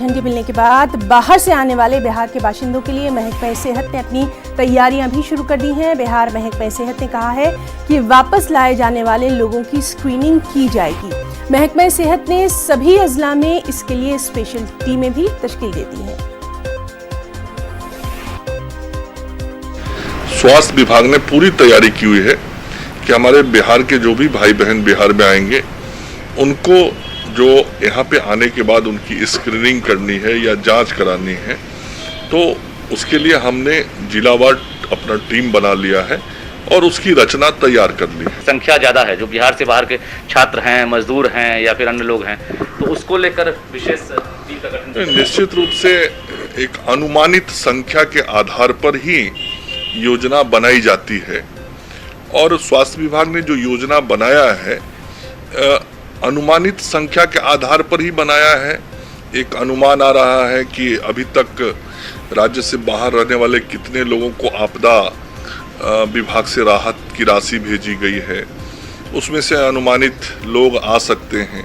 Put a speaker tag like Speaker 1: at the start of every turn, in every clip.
Speaker 1: झंडी मिलने के बाद बाहर से आने वाले बिहार के बाशिंदों के लिए महकमा सेहत ने अपनी तैयारियां भी शुरू कर दी हैं। बिहार महकमा सेहत ने कहा है कि वापस लाए जाने वाले लोगों की स्क्रीनिंग की जाएगी। महकमा सेहत ने सभी अजला में इसके लिए स्पेशल टीमें भी तश्कील दे दी हैं।
Speaker 2: स्वास्थ्य विभाग ने पूरी तैयारी की हुई है कि हमारे बिहार के जो भी भाई बहन बिहार में आएंगे उनको जो यहाँ पे आने के बाद उनकी स्क्रीनिंग करनी है या जांच करानी है, तो उसके लिए हमने जिलावार अपना टीम बना लिया है और उसकी रचना तैयार कर ली है।
Speaker 3: संख्या ज़्यादा है, जो बिहार से बाहर के छात्र हैं, मजदूर हैं या फिर अन्य लोग हैं, तो उसको लेकर विशेष टीम का गठन
Speaker 2: निश्चित रूप से एक अनुमानित संख्या के आधार पर ही योजना बनाई जाती है और स्वास्थ्य विभाग ने जो योजना बनाया है अनुमानित संख्या के आधार पर ही बनाया है। एक अनुमान आ रहा है कि अभी तक राज्य से बाहर रहने वाले कितने लोगों को आपदा विभाग से राहत की राशि भेजी गई है, उसमें से अनुमानित लोग आ सकते हैं।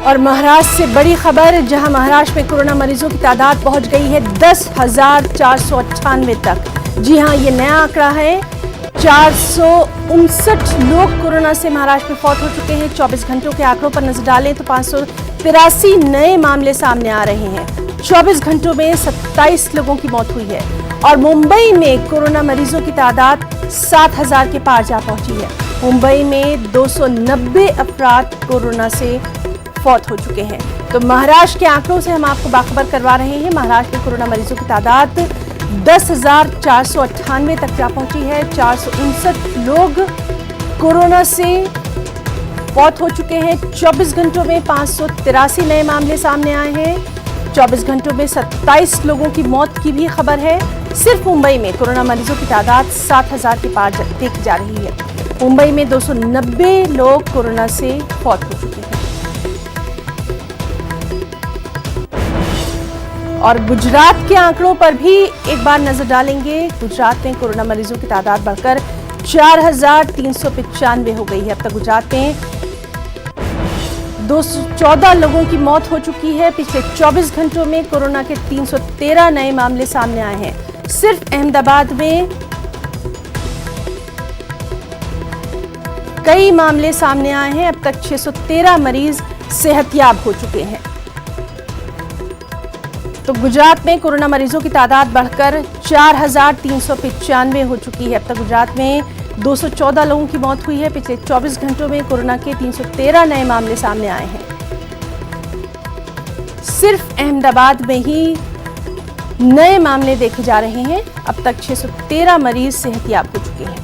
Speaker 1: और महाराष्ट्र से बड़ी खबर, जहां महाराष्ट्र में कोरोना मरीजों की तादाद पहुंच गई है 10,498 तक। जी हां, ये नया आंकड़ा है। 459 लोग कोरोना से महाराष्ट्र में फौत हो चुके हैं। 24 घंटों के आंकड़ों पर नजर डालें तो 583 नए मामले सामने आ रहे हैं। 24 घंटों में 27 लोगों की मौत हुई है और मुंबई में कोरोना मरीजों की तादाद 7,000 के पार जा पहुंची है। मुंबई में 290 अफराद कोरोना से फौत हो चुके हैं। तो महाराष्ट्र के आंकड़ों से हम आपको बाखबर करवा रहे हैं। महाराष्ट्र में कोरोना मरीजों की तादाद 10,498 तक जा पहुंची है। 459 लोग कोरोना से फौत हो चुके हैं। 24 घंटों में 583 नए मामले सामने आए हैं। 24 घंटों में 27 लोगों की मौत की भी खबर है। सिर्फ मुंबई में कोरोना मरीजों की तादाद 7,000 के पार देखी जा रही है। मुंबई में 290 लोग कोरोना से फौत हो चुके हैं। और गुजरात के आंकड़ों पर भी एक बार नजर डालेंगे। गुजरात में कोरोना मरीजों की तादाद बढ़कर 4,395 हो गई है। अब तक गुजरात में 214 लोगों की मौत हो चुकी है। पिछले 24 घंटों में कोरोना के 313 नए मामले सामने आए हैं। सिर्फ अहमदाबाद में कई मामले सामने आए हैं। अब तक 613 मरीज सेहतयाब हो चुके हैं। तो गुजरात में कोरोना मरीजों की तादाद बढ़कर 4,395 हो चुकी है। अब तक गुजरात में 214 लोगों की मौत हुई है। पिछले 24 घंटों में कोरोना के 313 नए मामले सामने आए हैं। सिर्फ अहमदाबाद में ही नए मामले देखे जा रहे हैं। अब तक 613 मरीज सेहतयाब हो चुके हैं।